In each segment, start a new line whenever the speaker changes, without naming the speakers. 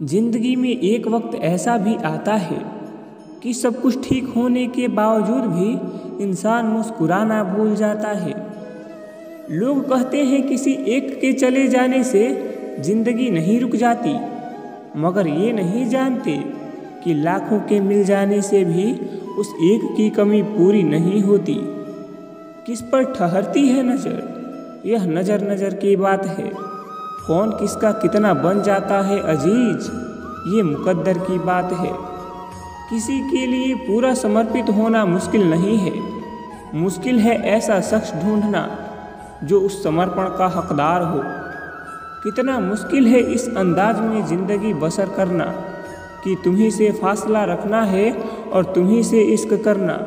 जिंदगी में एक वक्त ऐसा भी आता है कि सब कुछ ठीक होने के बावजूद भी इंसान मुस्कुराना भूल जाता है। लोग कहते हैं किसी एक के चले जाने से जिंदगी नहीं रुक जाती, मगर ये नहीं जानते कि लाखों के मिल जाने से भी उस एक की कमी पूरी नहीं होती। किस पर ठहरती है नज़र, यह नज़र नज़र की बात है। कौन किसका कितना बन जाता है अजीज, ये मुकद्दर की बात है। किसी के लिए पूरा समर्पित होना मुश्किल नहीं है, मुश्किल है ऐसा शख्स ढूंढना जो उस समर्पण का हकदार हो। कितना मुश्किल है इस अंदाज में ज़िंदगी बसर करना कि तुम्ही से फासला रखना है और तुम्ही से इश्क करना।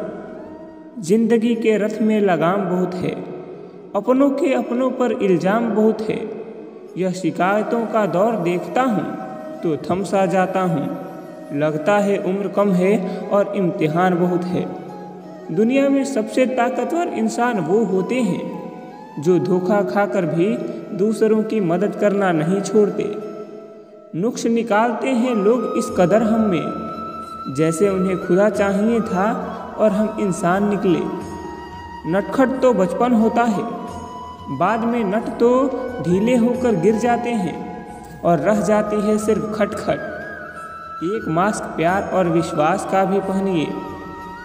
जिंदगी के रथ में लगाम बहुत है, अपनों के अपनों पर इल्ज़ाम बहुत है। यह शिकायतों का दौर देखता हूँ तो थम सा जाता हूँ। लगता है उम्र कम है और इम्तिहान बहुत है। दुनिया में सबसे ताकतवर इंसान वो होते हैं जो धोखा खाकर भी दूसरों की मदद करना नहीं छोड़ते। नुक्स निकालते हैं लोग इस कदर हम में, जैसे उन्हें खुदा चाहिए था और हम इंसान निकले। नटखट तो बचपन होता है, बाद में नट तो ढीले होकर गिर जाते हैं और रह जाती है सिर्फ खटखट। एक मास्क प्यार और विश्वास का भी पहनिए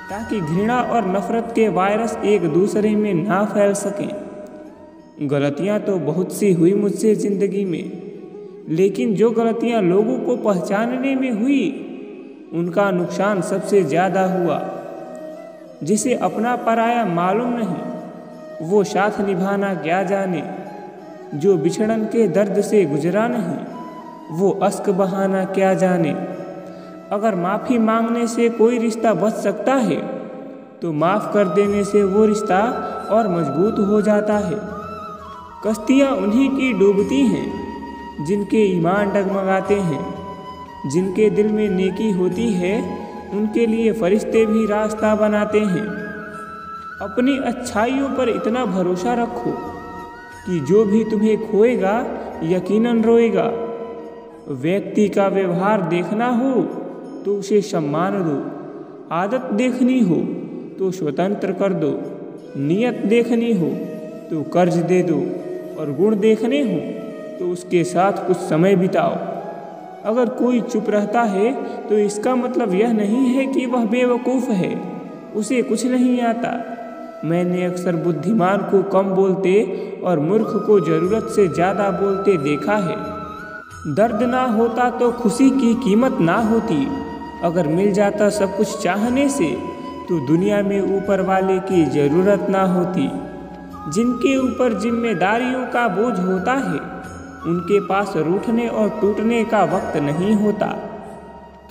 ताकि घृणा और नफरत के वायरस एक दूसरे में ना फैल सकें। गलतियां तो बहुत सी हुई मुझसे ज़िंदगी में, लेकिन जो गलतियां लोगों को पहचानने में हुई उनका नुकसान सबसे ज़्यादा हुआ। जिसे अपना पराया मालूम नहीं वो साथ निभाना क्या जाने। जो बिछड़न के दर्द से गुजरा नहीं वो अश्क बहाना क्या जाने। अगर माफ़ी मांगने से कोई रिश्ता बच सकता है तो माफ़ कर देने से वो रिश्ता और मजबूत हो जाता है। कश्तियाँ उन्हीं की डूबती हैं जिनके ईमान डगमगाते हैं। जिनके दिल में नेकी होती है उनके लिए फरिश्ते भी रास्ता बनाते हैं। अपनी अच्छाइयों पर इतना भरोसा रखो कि जो भी तुम्हें खोएगा यकीनन रोएगा। व्यक्ति का व्यवहार देखना हो तो उसे सम्मान दो, आदत देखनी हो तो स्वतंत्र कर दो, नियत देखनी हो तो कर्ज दे दो और गुण देखने हो तो उसके साथ कुछ समय बिताओ। अगर कोई चुप रहता है तो इसका मतलब यह नहीं है कि वह बेवकूफ़ है, उसे कुछ नहीं आता। मैंने अक्सर बुद्धिमान को कम बोलते और मूर्ख को ज़रूरत से ज़्यादा बोलते देखा है। दर्द ना होता तो खुशी की कीमत ना होती। अगर मिल जाता सब कुछ चाहने से तो दुनिया में ऊपर वाले की ज़रूरत ना होती। जिनके ऊपर जिम्मेदारियों का बोझ होता है उनके पास रूठने और टूटने का वक्त नहीं होता।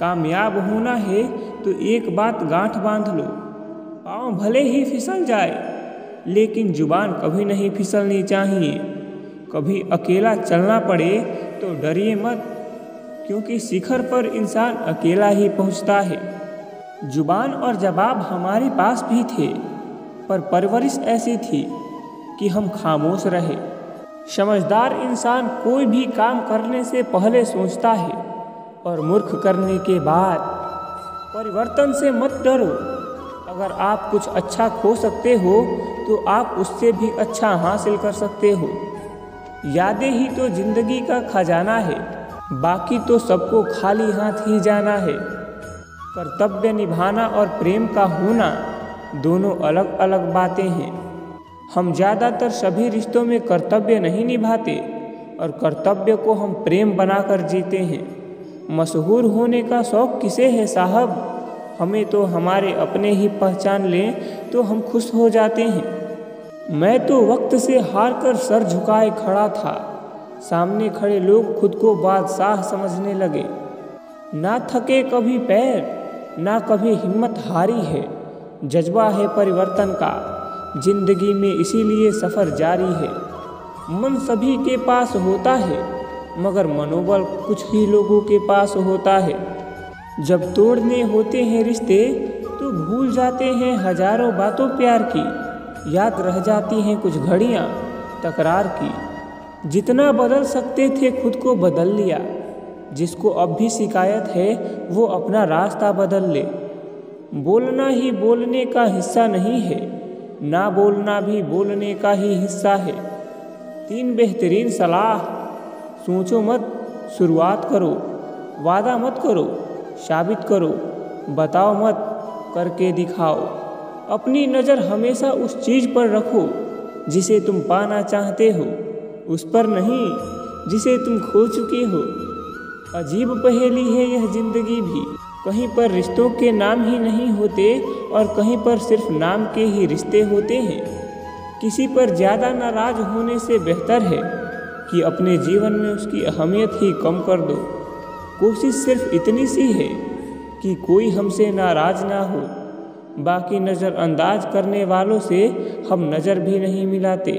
कामयाब होना है तो एक बात गांठ बांध लो, पाँव भले ही फिसल जाए लेकिन जुबान कभी नहीं फिसलनी चाहिए। कभी अकेला चलना पड़े तो डरिए मत, क्योंकि शिखर पर इंसान अकेला ही पहुंचता है। जुबान और जवाब हमारे पास भी थे, पर परवरिश ऐसी थी कि हम खामोश रहे। समझदार इंसान कोई भी काम करने से पहले सोचता है और मूर्ख करने के बाद। परिवर्तन से मत डरो। अगर आप कुछ अच्छा खो सकते हो तो आप उससे भी अच्छा हासिल कर सकते हो। यादें ही तो जिंदगी का खजाना है, बाकी तो सबको खाली हाथ ही जाना है। कर्तव्य निभाना और प्रेम का होना दोनों अलग अलग बातें हैं। हम ज़्यादातर सभी रिश्तों में कर्तव्य नहीं निभाते और कर्तव्य को हम प्रेम बनाकर जीते हैं। मशहूर होने का शौक़ किसे है साहब, हमें तो हमारे अपने ही पहचान लें तो हम खुश हो जाते हैं। मैं तो वक्त से हार कर सर झुकाए खड़ा था, सामने खड़े लोग खुद को बादशाह समझने लगे। ना थके कभी पैर, ना कभी हिम्मत हारी है। जज्बा है परिवर्तन का जिंदगी में, इसीलिए सफ़र जारी है। मन सभी के पास होता है मगर मनोबल कुछ ही लोगों के पास होता है। जब तोड़ने होते हैं रिश्ते तो भूल जाते हैं हजारों बातों प्यार की। याद रह जाती हैं कुछ घड़ियाँ तकरार की। जितना बदल सकते थे खुद को बदल लिया, जिसको अब भी शिकायत है वो अपना रास्ता बदल ले। बोलना ही बोलने का हिस्सा नहीं है, ना बोलना भी बोलने का ही हिस्सा है। 3 बेहतरीन सलाह। सोचो मत, शुरुआत करो। वादा मत करो, साबित करो। बताओ मत, करके दिखाओ। अपनी नज़र हमेशा उस चीज़ पर रखो जिसे तुम पाना चाहते हो, उस पर नहीं जिसे तुम खो चुके हो। अजीब पहेली है यह ज़िंदगी भी। कहीं पर रिश्तों के नाम ही नहीं होते और कहीं पर सिर्फ नाम के ही रिश्ते होते हैं। किसी पर ज़्यादा नाराज़ होने से बेहतर है कि अपने जीवन में उसकी अहमियत ही कम कर दो। कोशिश सिर्फ इतनी सी है कि कोई हमसे नाराज़ ना हो। बाकी नज़रअंदाज करने वालों से हम नज़र भी नहीं मिलाते।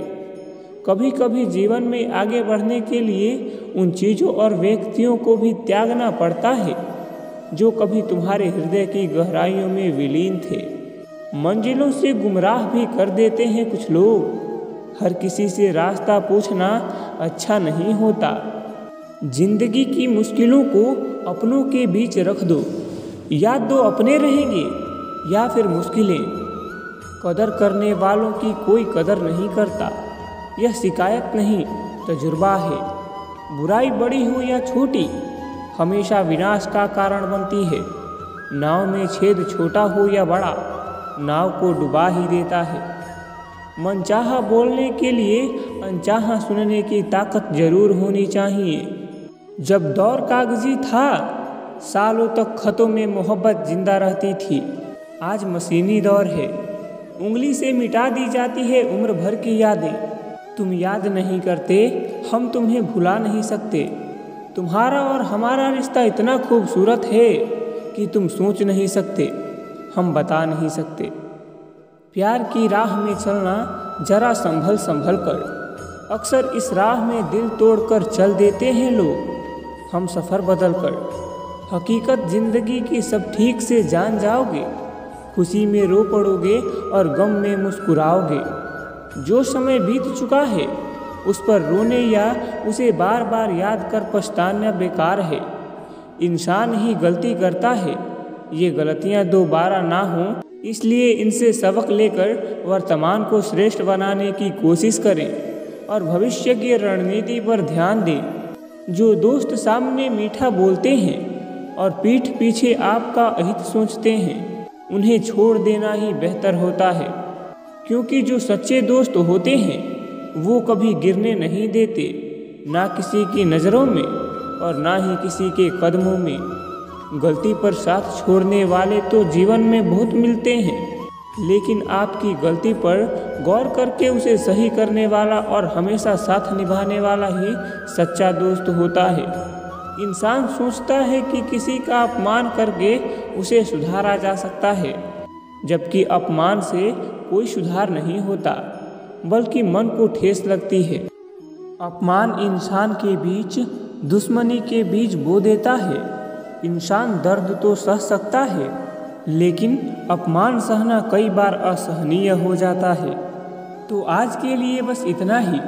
कभी कभी जीवन में आगे बढ़ने के लिए उन चीज़ों और व्यक्तियों को भी त्यागना पड़ता है जो कभी तुम्हारे हृदय की गहराइयों में विलीन थे। मंजिलों से गुमराह भी कर देते हैं कुछ लोग। हर किसी से रास्ता पूछना अच्छा नहीं होता। जिंदगी की मुश्किलों को अपनों के बीच रख दो। या तो अपने रहेंगे या फिर मुश्किलें। कदर करने वालों की कोई कदर नहीं करता। यह शिकायत नहीं, तजुर्बा है। बुराई बड़ी हो या छोटी, हमेशा विनाश का कारण बनती है। नाव में छेद छोटा हो या बड़ा, नाव को डुबा ही देता है। मनचाहा बोलने के लिए अनचाहा सुनने की ताकत जरूर होनी चाहिए। जब दौर कागजी था, सालों तक खतों में मोहब्बत जिंदा रहती थी। आज मशीनी दौर है, उंगली से मिटा दी जाती है उम्र भर की यादें। तुम याद नहीं करते, हम तुम्हें भुला नहीं सकते। तुम्हारा और हमारा रिश्ता इतना खूबसूरत है कि तुम सोच नहीं सकते, हम बता नहीं सकते। प्यार की राह में चलना जरा संभल संभल कर। अक्सर इस राह में दिल तोड़कर चल देते हैं लोग, हम सफ़र बदल कर। हकीकत ज़िंदगी की सब ठीक से जान जाओगे। खुशी में रो पड़ोगे और गम में मुस्कुराओगे। जो समय बीत चुका है उस पर रोने या उसे बार बार याद कर पछताना बेकार है। इंसान ही गलती करता है, ये गलतियां दोबारा ना हों, इसलिए इनसे सबक लेकर वर्तमान को श्रेष्ठ बनाने की कोशिश करें और भविष्य की रणनीति पर ध्यान दें। जो दोस्त सामने मीठा बोलते हैं और पीठ पीछे आपका अहित सोचते हैं, उन्हें छोड़ देना ही बेहतर होता है। क्योंकि जो सच्चे दोस्त होते हैं वो कभी गिरने नहीं देते, ना किसी की नज़रों में और ना ही किसी के कदमों में। गलती पर साथ छोड़ने वाले तो जीवन में बहुत मिलते हैं, लेकिन आपकी गलती पर गौर करके उसे सही करने वाला और हमेशा साथ निभाने वाला ही सच्चा दोस्त होता है। इंसान सोचता है कि किसी का अपमान करके उसे सुधारा जा सकता है, जबकि अपमान से कोई सुधार नहीं होता, बल्कि मन को ठेस लगती है। अपमान इंसान के बीच दुश्मनी के बीज बो देता है। इंसान दर्द तो सह सकता है, लेकिन अपमान सहना कई बार असहनीय हो जाता है। तो आज के लिए बस इतना ही।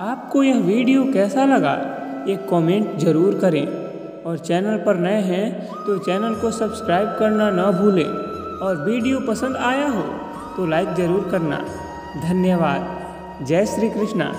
आपको यह वीडियो कैसा लगा एक कमेंट ज़रूर करें, और चैनल पर नए हैं तो चैनल को सब्सक्राइब करना न भूलें, और वीडियो पसंद आया हो तो लाइक ज़रूर करना। धन्यवाद। जय श्री कृष्णा।